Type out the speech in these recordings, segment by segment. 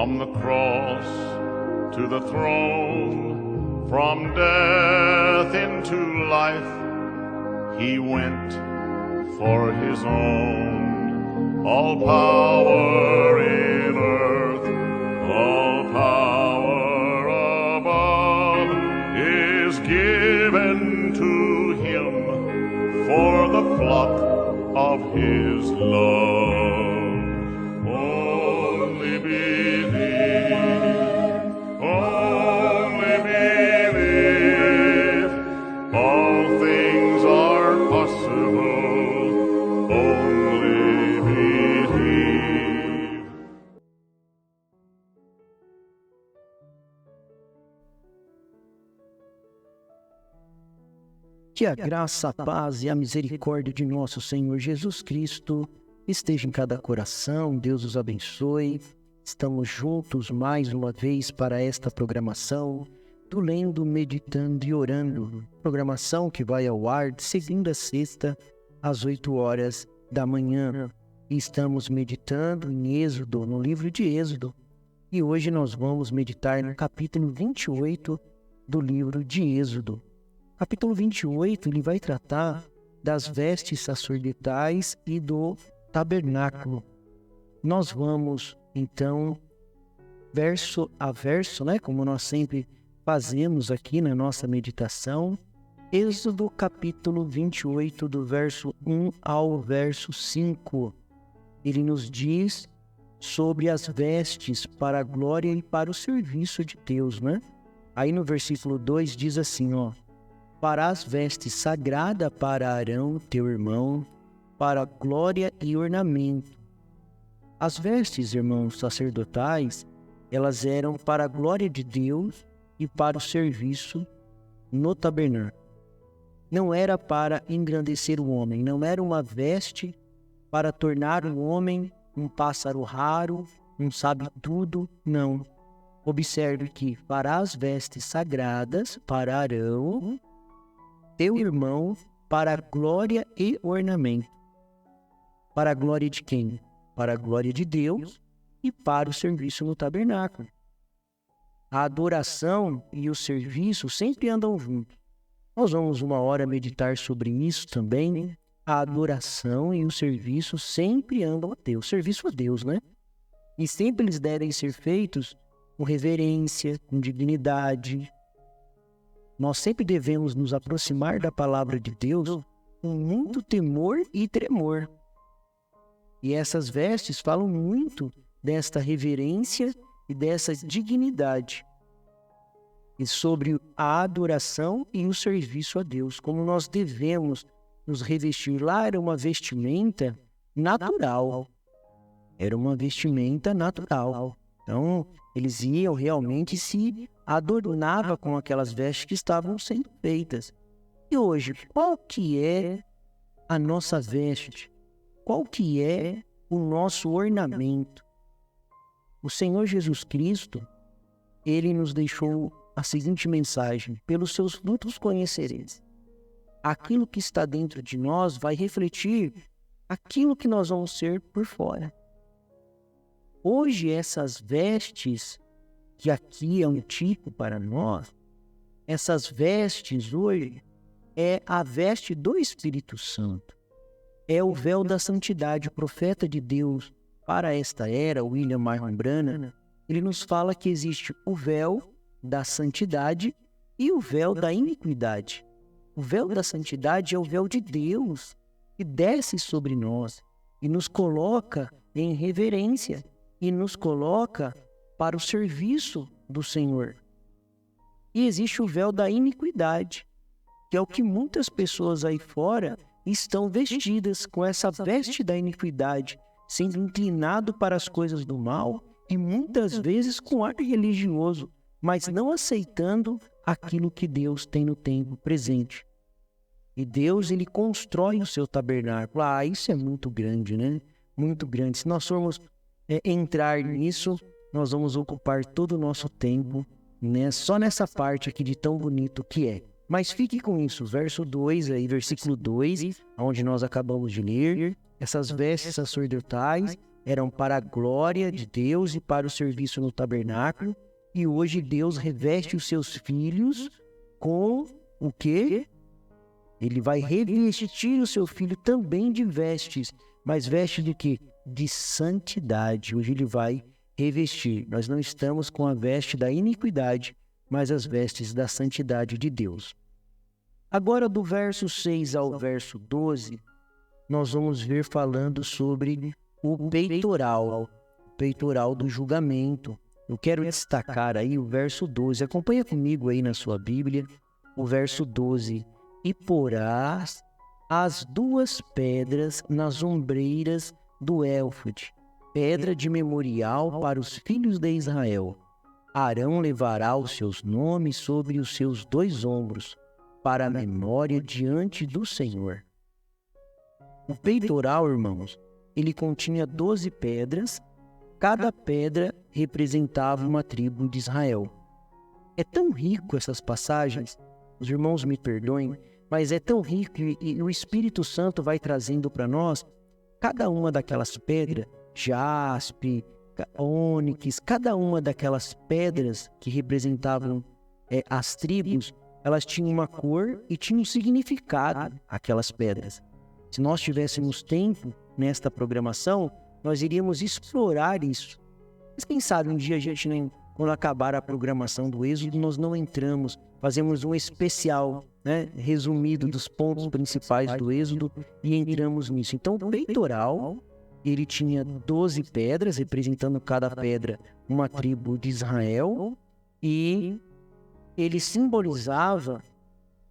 From the cross to the throne, from death into life, he went for his own. All power in earth, all power above is given to him for the flock of his love. Only believe, all things are possible. Only believe. Que a graça, a paz e a misericórdia de nosso Senhor Jesus Cristo esteja em cada coração. Deus os abençoe. Estamos juntos mais uma vez para esta programação do Lendo, Meditando e Orando. Programação que vai ao ar de segunda a sexta, às 8 horas da manhã. Estamos meditando em Êxodo, no livro de Êxodo. E hoje nós vamos meditar no capítulo 28 do livro de Êxodo. Capítulo 28, ele vai tratar das vestes sacerdotais e do tabernáculo. Nós vamos, então, verso a verso, como nós sempre fazemos aqui na nossa meditação, Êxodo capítulo 28, do verso 1 ao verso 5. Ele nos diz sobre as vestes para a glória e para o serviço de Deus, Aí no versículo 2 diz assim, farás vestes sagrada para Arão, teu irmão, para glória e ornamento. As vestes, irmãos, sacerdotais, elas eram para a glória de Deus e para o serviço no tabernáculo. Não era para engrandecer o homem, não era uma veste para tornar o homem um pássaro raro, um sabe-tudo, não. Observe que farás vestes sagradas para Arão, teu irmão, para a glória e ornamento. Para a glória de quem? Para a glória de Deus e para o serviço no tabernáculo. A adoração e o serviço sempre andam juntos. Nós vamos uma hora meditar sobre isso também. A adoração e o serviço sempre andam a Deus. Serviço a Deus, E sempre eles devem ser feitos com reverência, com dignidade. Nós sempre devemos nos aproximar da palavra de Deus com muito temor e tremor. E essas vestes falam muito desta reverência e dessa dignidade. E sobre a adoração e o serviço a Deus, como nós devemos nos revestir. Lá era uma vestimenta natural. Era uma vestimenta natural. Então, eles iam realmente se adornavam com aquelas vestes que estavam sendo feitas. E hoje, qual que é a nossa veste? Qual que é o nosso ornamento? O Senhor Jesus Cristo, ele nos deixou a seguinte mensagem: pelos seus frutos conhecereis. Aquilo que está dentro de nós vai refletir aquilo que nós vamos ser por fora. Hoje, essas vestes, que aqui é um tipo para nós, essas vestes hoje é a veste do Espírito Santo. É o véu da santidade. O profeta de Deus para esta era, William Marion Branham, ele nos fala que existe o véu da santidade e o véu da iniquidade. O véu da santidade é o véu de Deus que desce sobre nós e nos coloca em reverência e nos coloca para o serviço do Senhor. E existe o véu da iniquidade, que é o que muitas pessoas aí fora estão vestidas com essa veste da iniquidade, sendo inclinado para as coisas do mal e muitas vezes com ar religioso, mas não aceitando aquilo que Deus tem no tempo presente. E Deus, ele constrói o seu tabernáculo. Isso é muito grande, Muito grande. Se nós formos entrar nisso, nós vamos ocupar todo o nosso tempo, só nessa parte aqui de tão bonito que é. Mas fique com isso, verso 2, versículo 2, onde nós acabamos de ler, essas vestes sacerdotais eram para a glória de Deus e para o serviço no tabernáculo. E hoje Deus reveste os seus filhos com o quê? Ele vai revestir o seu filho também de vestes. Mas vestes de quê? De santidade. Hoje ele vai revestir. Nós não estamos com a veste da iniquidade, mas as vestes da santidade de Deus. Agora, do verso 6 ao verso 12, nós vamos ver falando sobre o peitoral do julgamento. Eu quero destacar aí o verso 12. Acompanha comigo aí na sua Bíblia, o verso 12. E porás as 2 pedras nas ombreiras do éfode, pedra de memorial para os filhos de Israel. Arão levará os seus nomes sobre os seus 2 ombros, para a memória diante do Senhor. O peitoral, irmãos, ele continha 12 pedras, cada pedra representava uma tribo de Israel. É tão rico essas passagens, os irmãos me perdoem, mas é tão rico e o Espírito Santo vai trazendo para nós cada uma daquelas pedras, jaspe, ônix, cada uma daquelas pedras que representavam as tribos, elas tinham uma cor e tinham um significado, aquelas pedras. Se nós tivéssemos tempo nesta programação, nós iríamos explorar isso. Mas quem sabe um dia a gente, quando acabar a programação do Êxodo, nós não entramos, fazemos um especial, resumido dos pontos principais do Êxodo e entramos nisso. Então, o peitoral, ele tinha 12 pedras, representando cada pedra uma tribo de Israel, e ele simbolizava,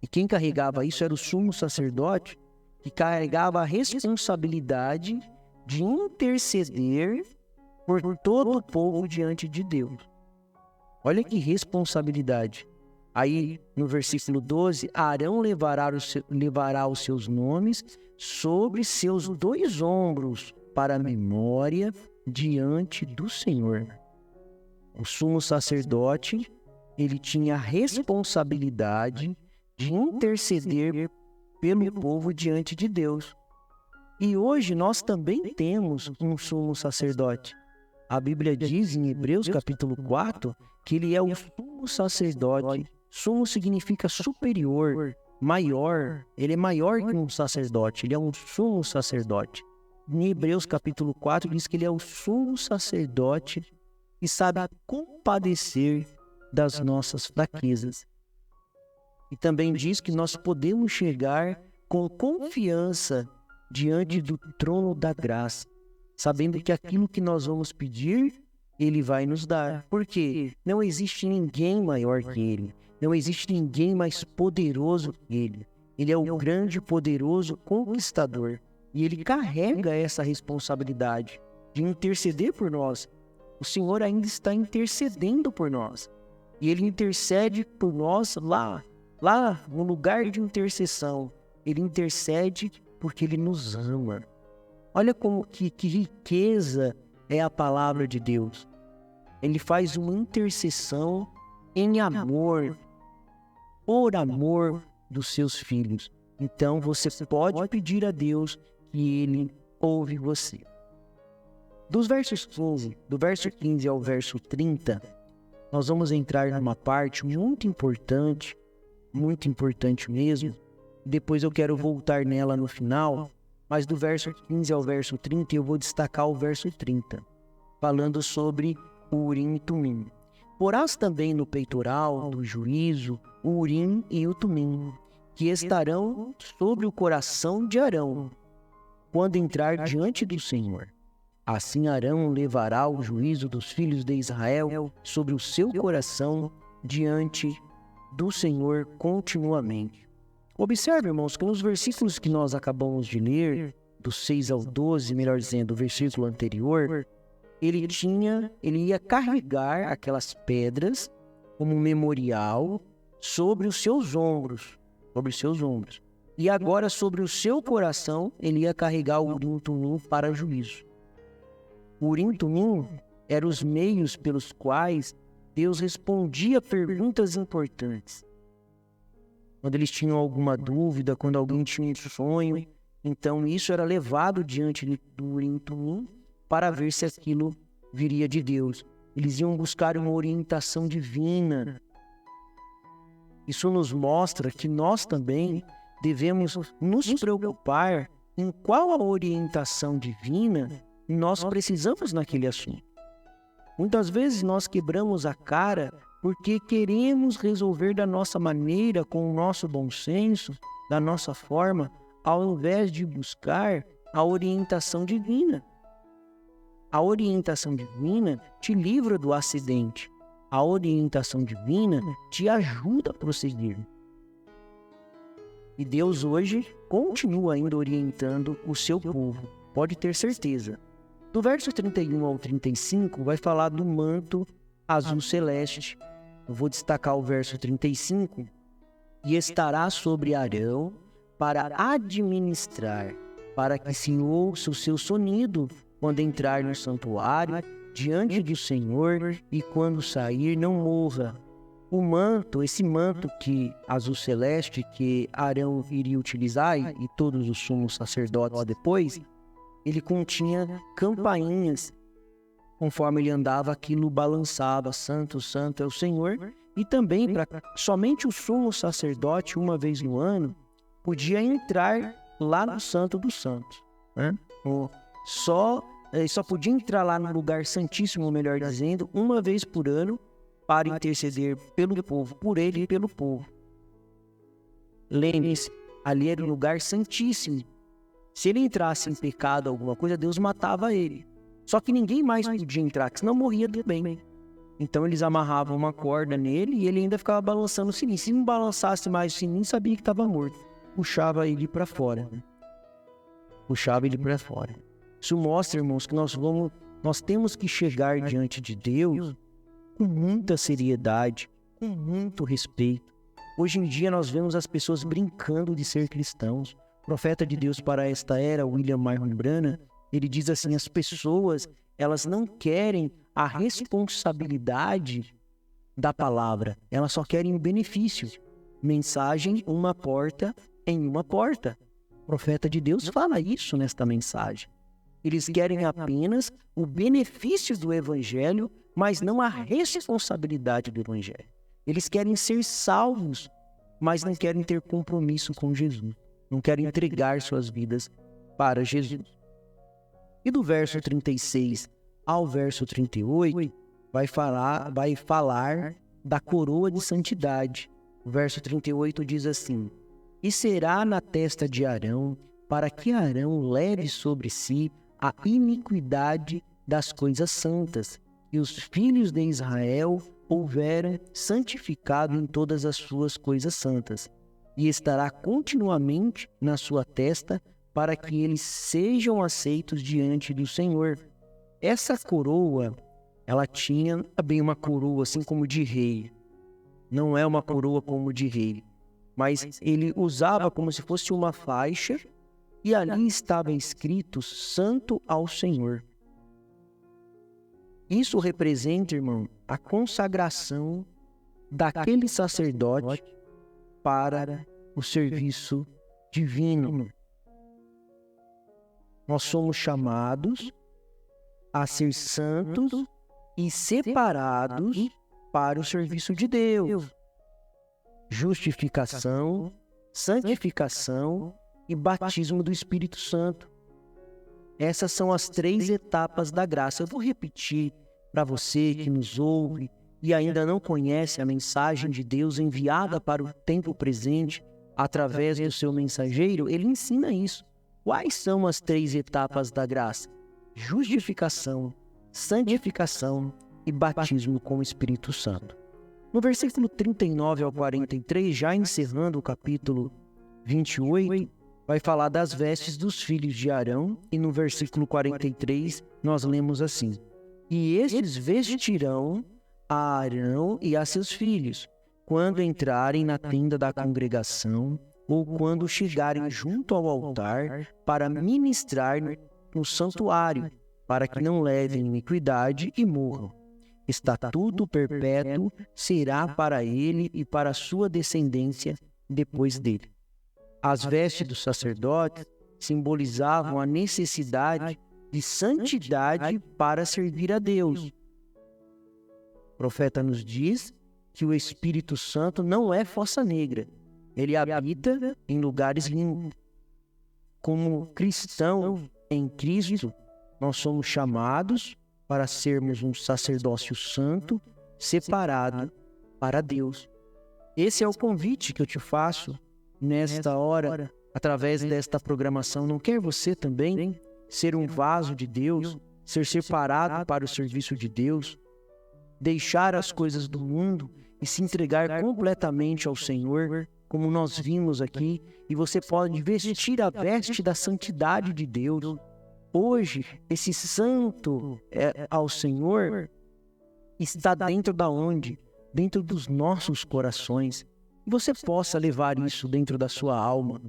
e quem carregava isso era o sumo sacerdote, que carregava a responsabilidade de interceder por todo o povo diante de Deus. Olha que responsabilidade. Aí, no versículo 12, Arão levará os seus nomes sobre seus 2 ombros para a memória diante do Senhor. O sumo sacerdote, ele tinha a responsabilidade de interceder pelo povo diante de Deus. E hoje nós também temos um sumo sacerdote. A Bíblia diz em Hebreus capítulo 4 que ele é o sumo sacerdote. Sumo significa superior, maior. Ele é maior que um sacerdote, ele é um sumo sacerdote. Em Hebreus capítulo 4 diz que ele é o sumo sacerdote e sabe compadecer das nossas fraquezas. E também diz que nós podemos chegar com confiança diante do trono da graça, sabendo que aquilo que nós vamos pedir, ele vai nos dar. Porque não existe ninguém maior que ele. Não existe ninguém mais poderoso que ele. Ele é o grande e poderoso conquistador. E ele carrega essa responsabilidade de interceder por nós. O Senhor ainda está intercedendo por nós. E ele intercede por nós lá no lugar de intercessão. Ele intercede porque ele nos ama. Olha como que riqueza é a palavra de Deus. Ele faz uma intercessão em amor, por amor dos seus filhos. Então você pode pedir a Deus que ele ouve você. Do verso 15 ao verso 30, nós vamos entrar numa parte muito importante mesmo. Depois eu quero voltar nela no final, mas do verso 15 ao verso 30 eu vou destacar o verso 30, falando sobre o Urim e Tumim. Porás também no peitoral do juízo o Urim e o Tumim, que estarão sobre o coração de Arão, quando entrar diante do Senhor. Assim Arão levará o juízo dos filhos de Israel sobre o seu coração diante do Senhor continuamente. Observe, irmãos, que nos versículos que nós acabamos de ler, do 6 ao 12, melhor dizendo, o versículo anterior, ele ia carregar aquelas pedras como memorial sobre os seus ombros, E agora, sobre o seu coração, ele ia carregar o Urim e Tumim para juízo. O Urim e Tumim eram os meios pelos quais Deus respondia a perguntas importantes. Quando eles tinham alguma dúvida, quando alguém tinha um sonho, então isso era levado diante do Urim e Tumim para ver se aquilo viria de Deus. Eles iam buscar uma orientação divina. Isso nos mostra que nós também devemos nos preocupar em qual a orientação divina nós precisamos naquele assunto. Muitas vezes nós quebramos a cara porque queremos resolver da nossa maneira, com o nosso bom senso, da nossa forma, ao invés de buscar a orientação divina. A orientação divina te livra do acidente. A orientação divina te ajuda a prosseguir. E Deus hoje continua ainda orientando o seu povo, pode ter certeza. Do verso 31 ao 35 vai falar do manto azul celeste. Eu vou destacar o verso 35. E estará sobre Arão para administrar, para que se ouça o seu sonido quando entrar no santuário, diante do Senhor, e quando sair não morra. O manto, esse manto azul celeste que Arão iria utilizar, e todos os sumos sacerdotes depois, ele continha campainhas. Conforme ele andava, aquilo balançava, santo, santo é o Senhor. E também, somente o sumo sacerdote, uma vez no ano, podia entrar lá no Santo dos Santos, né? Só podia entrar lá no lugar santíssimo, melhor dizendo, uma vez por ano, para interceder pelo povo, por ele e pelo povo. Lembre-se, ali era o lugar santíssimo. Se ele entrasse em pecado, alguma coisa, Deus matava ele. Só que ninguém mais podia entrar, senão morria também. Então eles amarravam uma corda nele e ele ainda ficava balançando o sininho. Se não balançasse mais o sininho, sabia que estava morto. Puxava ele para fora. Puxava ele para fora. Isso mostra, irmãos, que nós temos que chegar diante de Deus com muita seriedade, com muito respeito. Hoje em dia nós vemos as pessoas brincando de ser cristãos. O profeta de Deus para esta era, William Marion Branham, ele diz assim: as pessoas, elas não querem a responsabilidade da palavra, elas só querem o benefício. Mensagem, uma porta em uma porta. O profeta de Deus fala isso nesta mensagem. Eles querem apenas o benefício do Evangelho, mas não a responsabilidade do Evangelho. Eles querem ser salvos, mas não querem ter compromisso com Jesus. Não querem entregar suas vidas para Jesus. E do verso 36 ao verso 38, vai falar da coroa de santidade. O verso 38 diz assim: e será na testa de Arão, para que Arão leve sobre si a iniquidade das coisas santas, e os filhos de Israel houveram santificado em todas as suas coisas santas, e estará continuamente na sua testa, para que eles sejam aceitos diante do Senhor. Essa coroa, ela tinha bem uma coroa assim como de rei. Não é uma coroa como de rei, mas ele usava como se fosse uma faixa, e ali estava escrito Santo ao Senhor. Isso representa, irmão, a consagração daquele sacerdote para o serviço divino. Nós somos chamados a ser santos e separados para o serviço de Deus. Justificação, santificação e batismo do Espírito Santo. Essas são as 3 etapas da graça. Eu vou repetir para você que nos ouve e ainda não conhece a mensagem de Deus enviada para o tempo presente através do seu mensageiro. Ele ensina isso. Quais são as 3 etapas da graça? Justificação, santificação e batismo com o Espírito Santo. No versículo 39 ao 43, já encerrando o capítulo 28, vai falar das vestes dos filhos de Arão, e no versículo 43 nós lemos assim: e estes vestirão a Arão e a seus filhos, quando entrarem na tenda da congregação, ou quando chegarem junto ao altar para ministrar no santuário, para que não levem iniquidade e morram. Estatuto perpétuo será para ele e para a sua descendência depois dele. As vestes dos sacerdotes simbolizavam a necessidade de santidade para servir a Deus. O profeta nos diz que o Espírito Santo não é fossa negra. Ele habita em lugares limpos. Como cristão em Cristo, nós somos chamados para sermos um sacerdócio santo, separado para Deus. Esse é o convite que eu te faço nesta hora, através desta programação. Não quer você também ser um vaso de Deus, ser separado para o serviço de Deus, deixar as coisas do mundo e se entregar completamente ao Senhor, como nós vimos aqui, e você pode vestir a veste da santidade de Deus. Hoje, esse santo ao Senhor está dentro da onde? Dentro dos nossos corações. E você possa levar isso dentro da sua alma.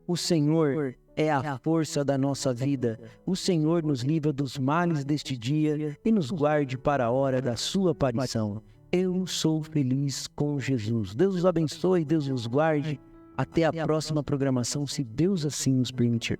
O Senhor é a força da nossa vida. O Senhor nos livra dos males deste dia e nos guarde para a hora da sua aparição. Eu sou feliz com Jesus. Deus os abençoe, Deus os guarde. Até a próxima programação, se Deus assim nos permitir.